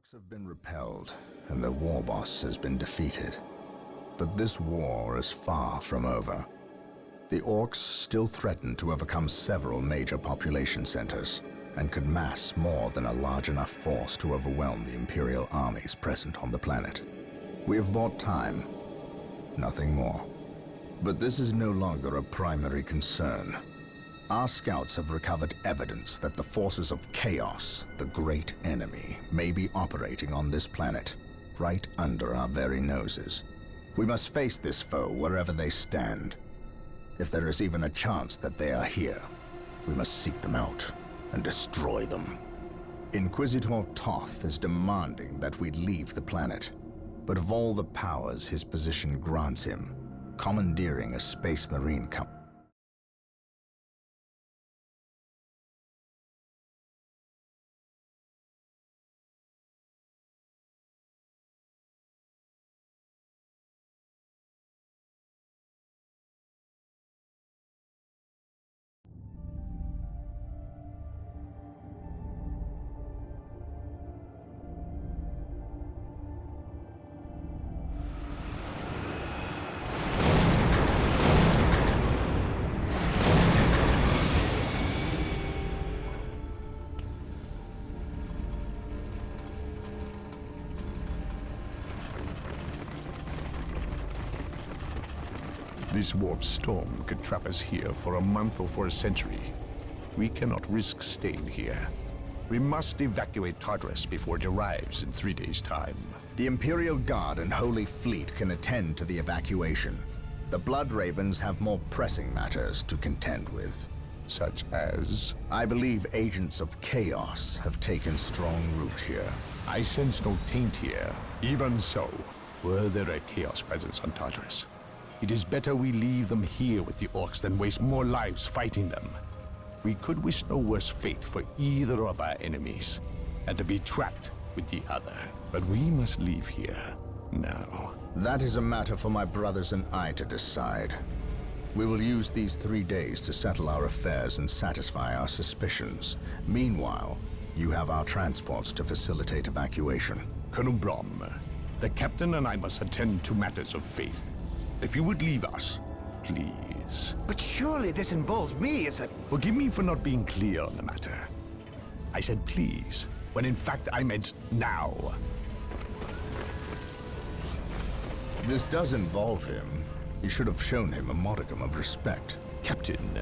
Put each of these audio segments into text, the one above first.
orcs have been repelled, and their war boss has been defeated. But this war is far from over. The orcs still threaten to overcome several major population centers, and could mass more than a large enough force to overwhelm the Imperial armies present on the planet. We have bought time, nothing more. But this is no longer a primary concern. Our scouts have recovered evidence that the forces of chaos, the great enemy, may be operating on this planet, right under our very noses. We must face this foe wherever they stand. If there is even a chance that they are here, we must seek them out and destroy them. Inquisitor Toth is demanding that we leave the planet, but of all the powers his position grants him, commandeering a space marine company. This warp storm could trap us here for a month or for a century. We cannot risk staying here. We must evacuate Tartarus before it arrives in 3 days' time. The Imperial Guard and Holy Fleet can attend to the evacuation. The Blood Ravens have more pressing matters to contend with. Such as? I believe agents of chaos have taken strong root here. I sense no taint here. Even so, were there a chaos presence on Tartarus? It is better we leave them here with the orcs than waste more lives fighting them. We could wish no worse fate for either of our enemies, and to be trapped with the other. But we must leave here now. That is a matter for my brothers and I to decide. We will use these 3 days to settle our affairs and satisfy our suspicions. Meanwhile, you have our transports to facilitate evacuation. Colonel Brom, the captain and I must attend to matters of faith. If you would leave us, please. But surely this involves me as a... Forgive me for not being clear on the matter. I said please, when in fact I meant now. This does involve him. You should have shown him a modicum of respect. Captain,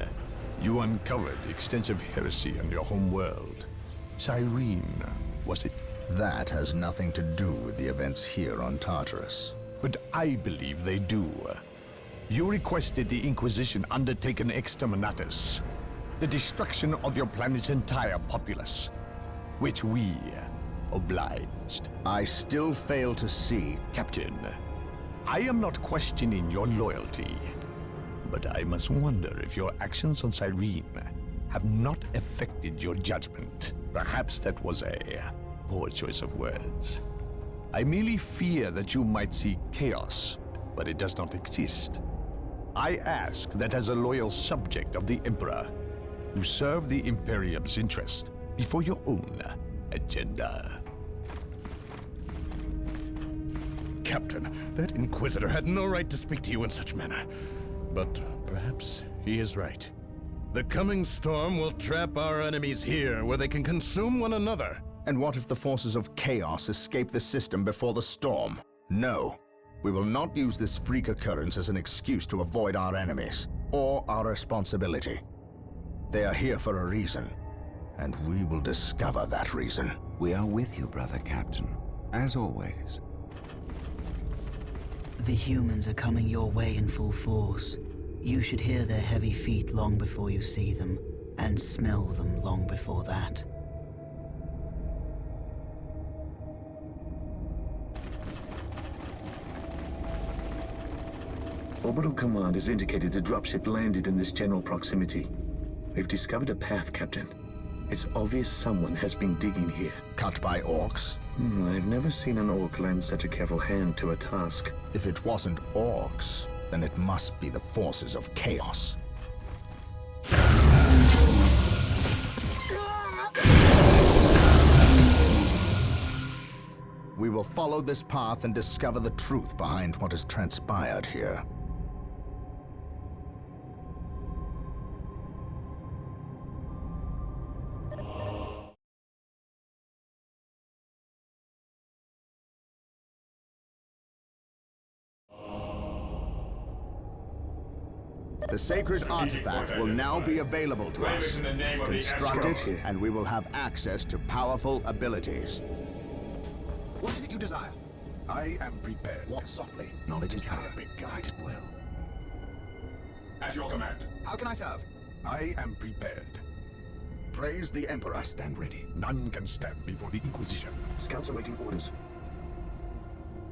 you uncovered extensive heresy on your home world. Cyrene, was it? That has nothing to do with the events here on Tartarus. But I believe they do. You requested the Inquisition undertake an exterminatus, the destruction of your planet's entire populace, which we obliged. I still fail to see... Captain, I am not questioning your loyalty, but I must wonder if your actions on Cyrene have not affected your judgment. Perhaps that was a poor choice of words. I merely fear that you might see chaos, but it does not exist. I ask that as a loyal subject of the Emperor, you serve the Imperium's interest before your own agenda. Captain, that Inquisitor had no right to speak to you in such manner. But perhaps he is right. The coming storm will trap our enemies here, where they can consume one another. And what if the forces of chaos escape the system before the storm? No. We will not use this freak occurrence as an excuse to avoid our enemies, or our responsibility. They are here for a reason, and we will discover that reason. We are with you, brother Captain, as always. The humans are coming your way in full force. You should hear their heavy feet long before you see them, and smell them long before that. Orbital Command has indicated the dropship landed in this general proximity. We've discovered a path, Captain. It's obvious someone has been digging here. Cut by orcs? I've never seen an orc lend such a careful hand to a task. If it wasn't orcs, then it must be the forces of chaos. We will follow this path and discover the truth behind what has transpired here. The sacred artifact will now be available to us. Construct it, and we will have access to powerful abilities. What is it you desire? I am prepared. Walk softly. Knowledge is Carry power. a big gun. Guided will. At your command. How can I serve? I am prepared. Praise the Emperor. I stand ready. None can stand before the Inquisition. Scouts awaiting orders.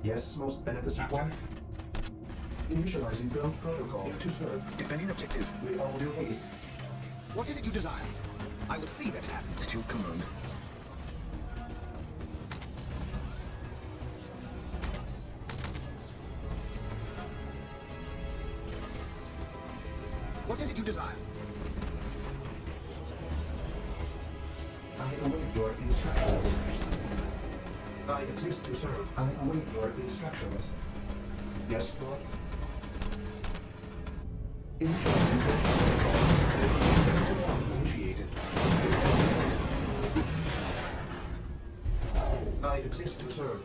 Yes, most beneficent one. Initializing build protocol to serve. Defending objective. We all do haste. What is it you desire? I will see that it happens. At your command. What is it you desire? I await your instructions. I exist to serve. I await your instructions. Yes, Lord. Initializing build protocol. Initiated. I exist to serve.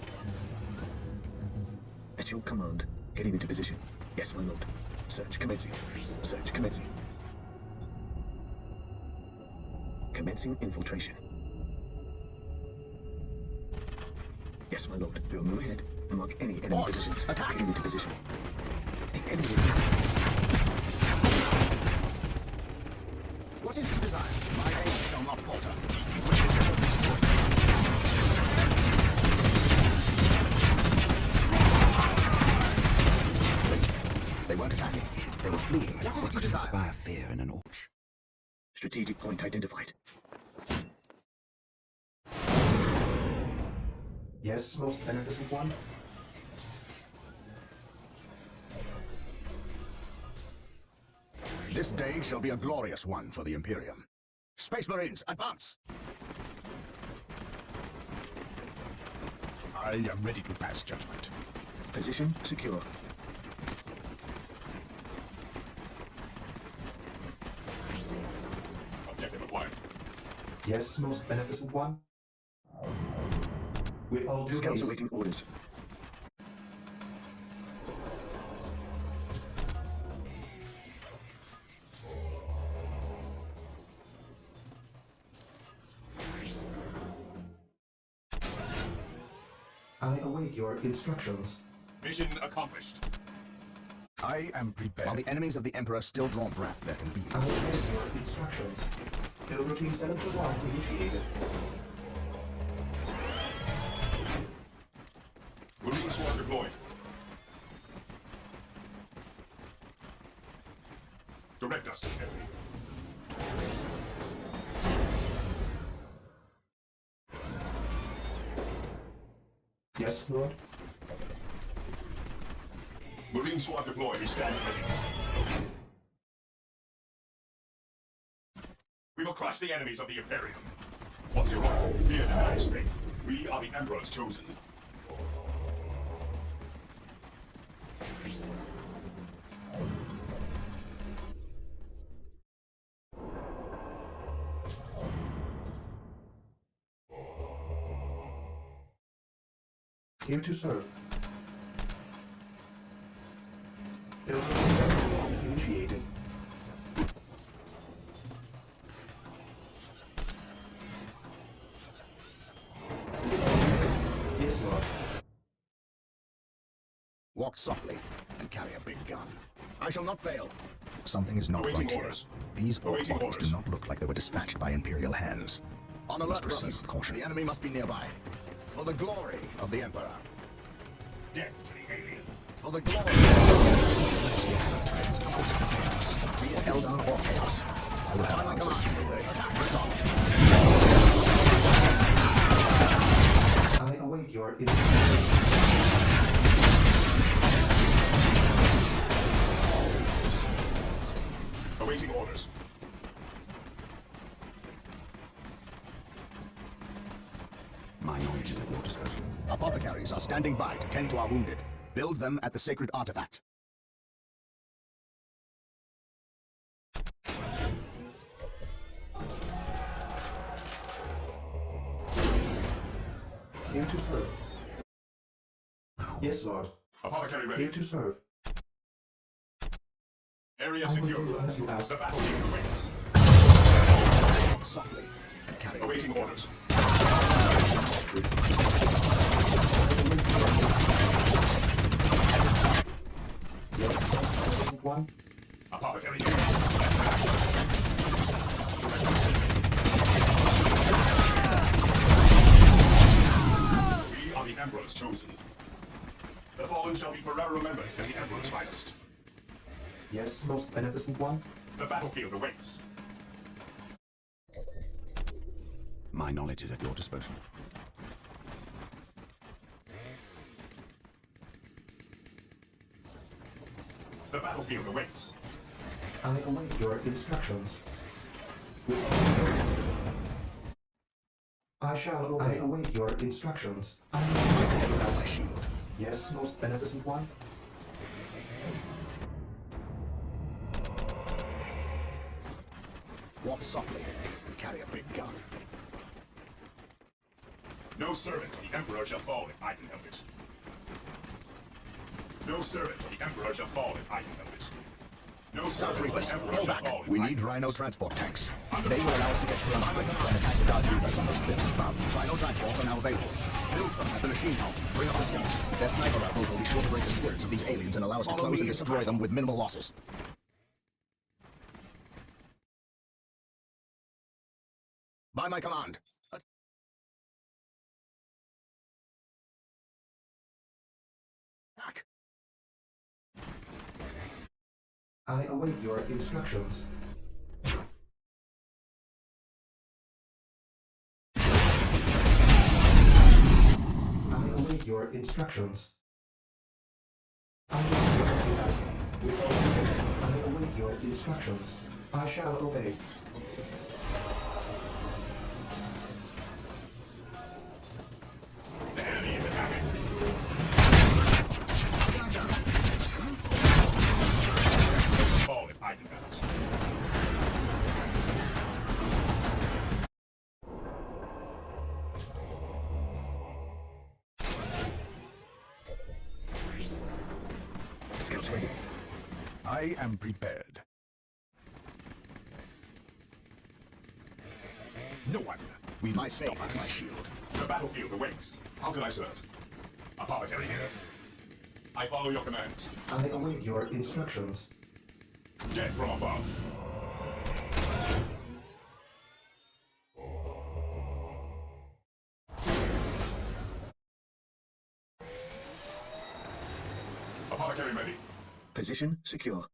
At your command. Heading into position. Yes, my lord. Search commencing. Search commencing. Commencing infiltration. Yes, my lord. We will move ahead and mark any enemy positions. Attack! Heading into position. The enemy is in. What is it you desire? My aim shall not falter. Wait. They weren't attacking. They were fleeing. What is it you desire? Inspire fear in an orch. Strategic point identified. Yes, most beneficent one. This day shall be a glorious one for the Imperium. Space Marines, advance! I am ready to pass judgment. Position secure. Objective acquired. Yes, most beneficent one. With all due Scouts haste. awaiting orders. I await your instructions. Mission accomplished. I am prepared. While the enemies of the Emperor still draw breath, there can be... I await your instructions. Build routine 7 to 1 initiated. Marine swarm deployed. Direct us to enemy. Yes, Lord. Marine swarm deployed. We stand ready. We will crush the enemies of the Imperium. What's your order? Fear demands faith. We are the Emperor's chosen. Here to serve. Build routine 7 to 1 initiated. Yes, Lord. Walk softly and carry a big gun. I shall not fail. Something is not Awaiting right here. orders. These orc Awaiting models do orders. not look like they were dispatched by Imperial hands. On alert, proceed with caution. The enemy must be nearby. For the glory of the Emperor. Death to the alien. For the glory be it Eldar or Chaos. I will have answers either way. Press on. I await your instructions. Awaiting orders. My knowledge is at your disposal. Apothecary. mercenaries are standing by to tend to our wounded. Build them at the sacred artifact. Here to serve. Yes, Lord. Apothecary ready. Here to serve. Area I will secure. do as you ask. The battlefield awaits. Softly. Carry Awaiting orders. One. Apothecary. We are the Emperor's chosen. The fallen shall be forever remembered as the Emperor's finest. Yes, most beneficent one. The battlefield awaits. My knowledge is at your disposal. The battlefield awaits. I await your instructions. I shall obey. I await your instructions. That's my shield. Yes, most beneficent one. Walk softly and carry a big gun. No servant of the Emperor shall fall if I can help it. No servant of the Emperor shall fall if I can help it. No servant of the Emperor Fall shall back. fall if We I need can Rhino transport tanks. They will allow us to get close and attack the Guards Reapers on those cliffs above. Rhino transports are now available. Build them at the machine mount. Bring up the scouts. Their sniper rifles will be sure to break the spirits of these aliens and allow us to close and destroy them with minimal losses. By my command. Attack. I await your instructions. I await your instructions. I await your instructions. I shall obey. The enemy is attacking. Fall if I can help it. Scouts ready. I am prepared. No one. We might say that's my shield. The battlefield awaits. How can I serve? Apothecary here. I follow your commands. I await your instructions. Death from above. Apothecary ready. Position secure.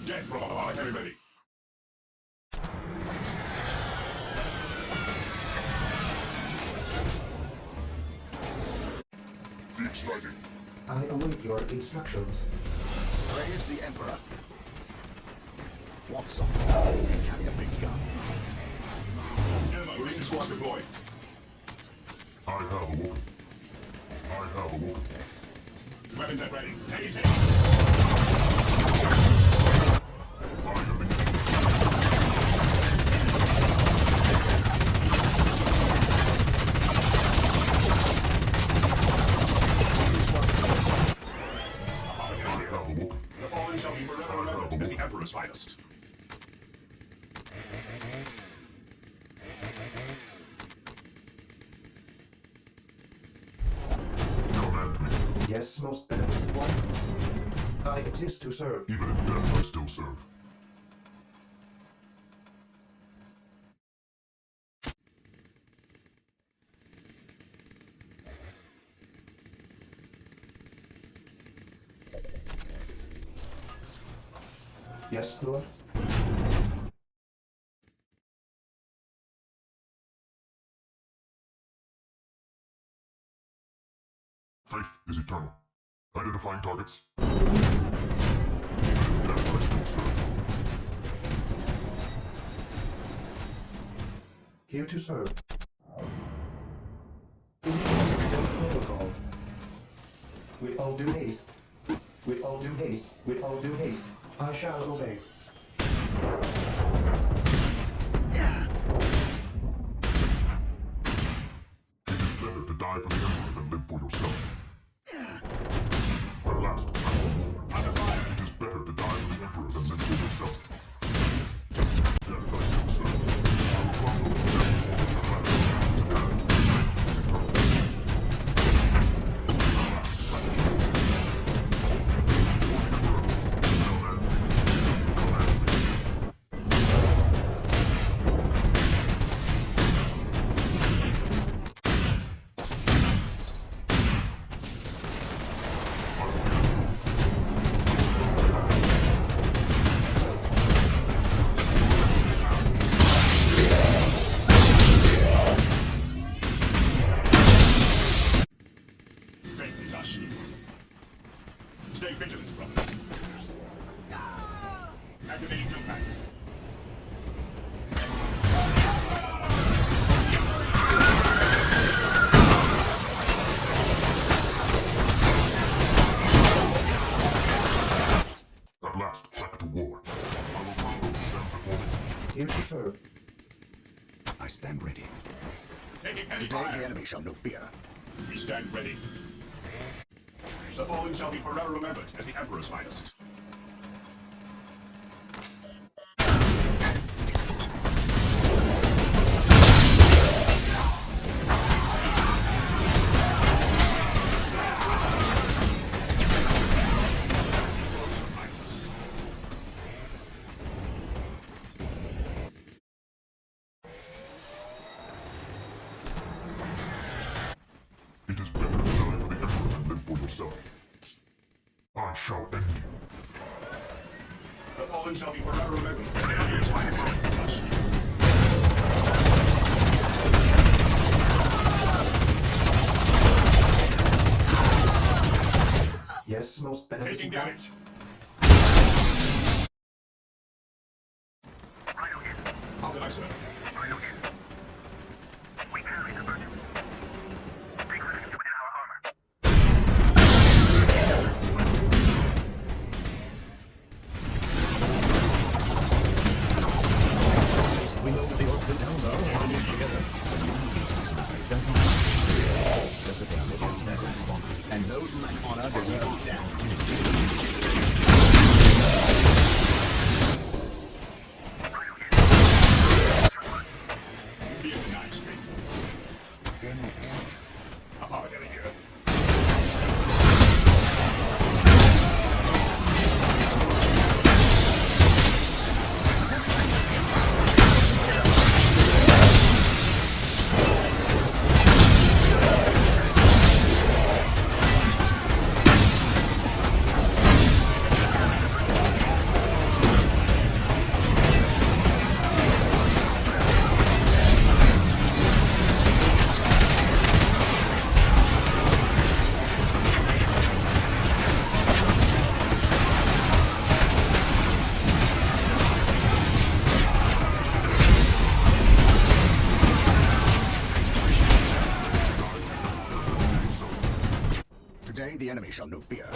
Death from apothecary ready. Deep striking. I await your instructions. Praise the Emperor. Walk softly and carry a big gun. Emma, marine squad deployed. I have awoken. I have awoken. Weapons at ready. Take it. I am in. Apothecary here. I have awoken. The fallen shall be forever remembered as the Emperor's finest. Command me. Yes, most beneficent one. I exist to serve. Even in death, I still serve. Yes, Lord. Faith is eternal. Identifying targets. Even in death, I still serve. Here to serve. Protocol. With all due haste. With all due haste. With all due haste. I shall obey. Better to die for the Emperor than live for yourself. At last, after war, it is better to die for the Emperor than live for yourself. That advice is so. I will cross those steps before me at last. To hand is eternal. Stay vigilant, brother. Activating field pack. At last, back to war. I will cross those steps before me. Here to serve. I stand ready. Taking heavy Today the fire. enemy shall know fear. We stand ready. The fallen shall be forever remembered as the Emperor's finest. It is better to die for the Emperor than live for yourself. I shall end you. The fallen shall be forever remembered as the Emperor's finest. Yes, most Taking beneficent. damage. How can I serve? We know the orcs in town are working together. And those who lack honor deserve death. Be it denied, straight. Apologetic here. Today the enemy shall know fear.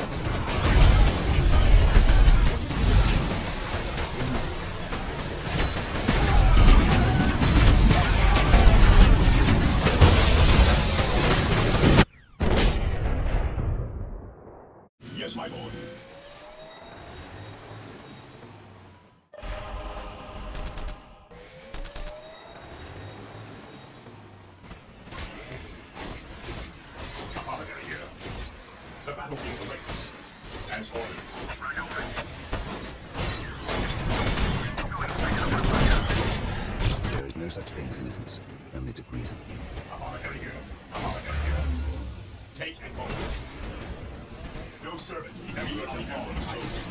Yes, my lord. Apologetic here. The battlefield awaits. As ordered. There is no such thing as innocence, only degrees of guilt. Apologetic here. Apologetic here. Take and hold. No servant immediately falls chosen.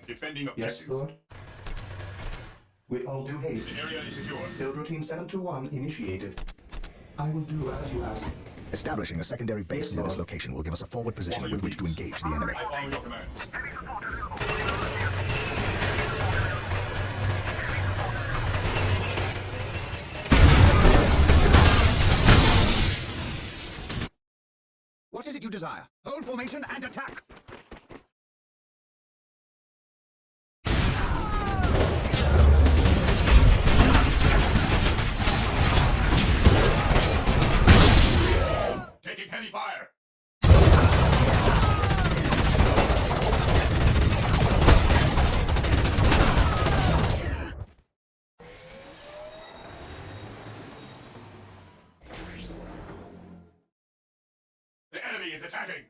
Defending Yes, objectives. Lord. With all due haste. The area is secure. Build routine 721 initiated. I will do as you ask. Establishing a secondary base near this location will give us a forward position with which to engage the enemy. I follow your commands. What is it you desire? Hold formation and attack! Taking heavy fire. The enemy is attacking.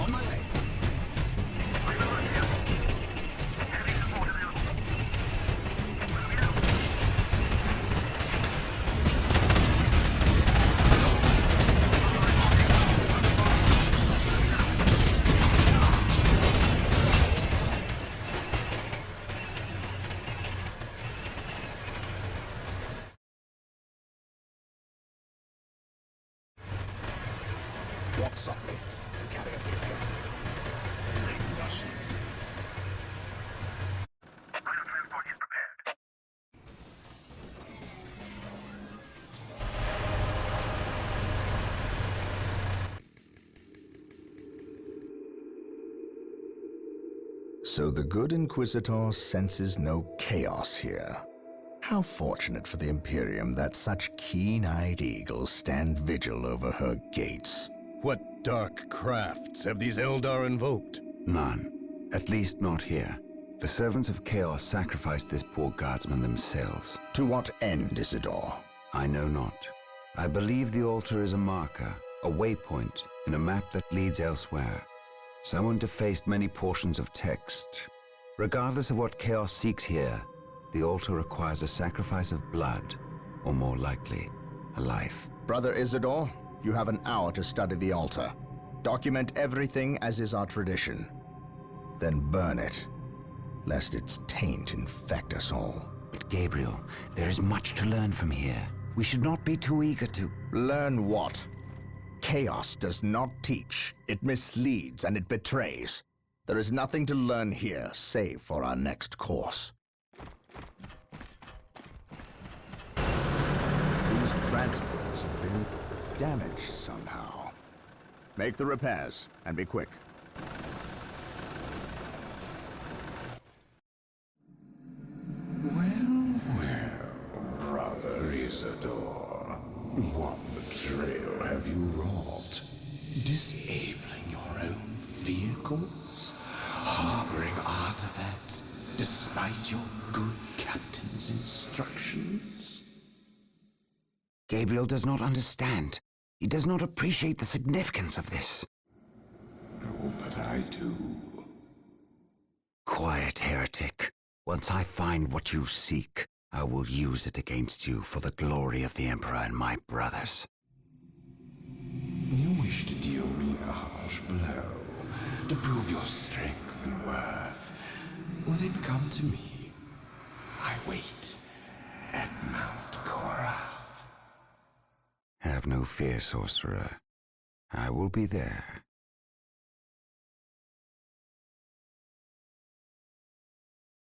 On my way. Walk softly and carry a big gun. Transport is prepared. So the good Inquisitor senses no chaos here. How fortunate for the Imperium that such keen-eyed eagles stand vigil over her gates. What dark crafts have these Eldar invoked? None. At least not here. The servants of Chaos sacrificed this poor guardsman themselves. To what end, Isidore? I know not. I believe the altar is a marker, a waypoint in a map that leads elsewhere. Someone defaced many portions of text. Regardless of what Chaos seeks here, the altar requires a sacrifice of blood, or more likely, a life. Brother Isidore, you have an hour to study the altar. Document everything as is our tradition. Then burn it, lest its taint infect us all. But Gabriel, there is much to learn from here. We should not be too eager to... Learn what? Chaos does not teach. It misleads and it betrays. There is nothing to learn here, save for our next course. These transports have been damaged somehow. Make the repairs, and be quick. Well, brother Isidore, what betrayal have you wrought? Disabling your own vehicles? Harboring artifacts despite your good captain's instructions? Gabriel does not understand. He does not appreciate the significance of this. Oh, but I do. Quiet, heretic. Once I find what you seek, I will use it against you for the glory of the Emperor and my brothers. You wish to deal me a harsh blow, to prove your strength and worth. Well, then come to me. I wait at Mount Korath. Have no fear, sorcerer. I will be there.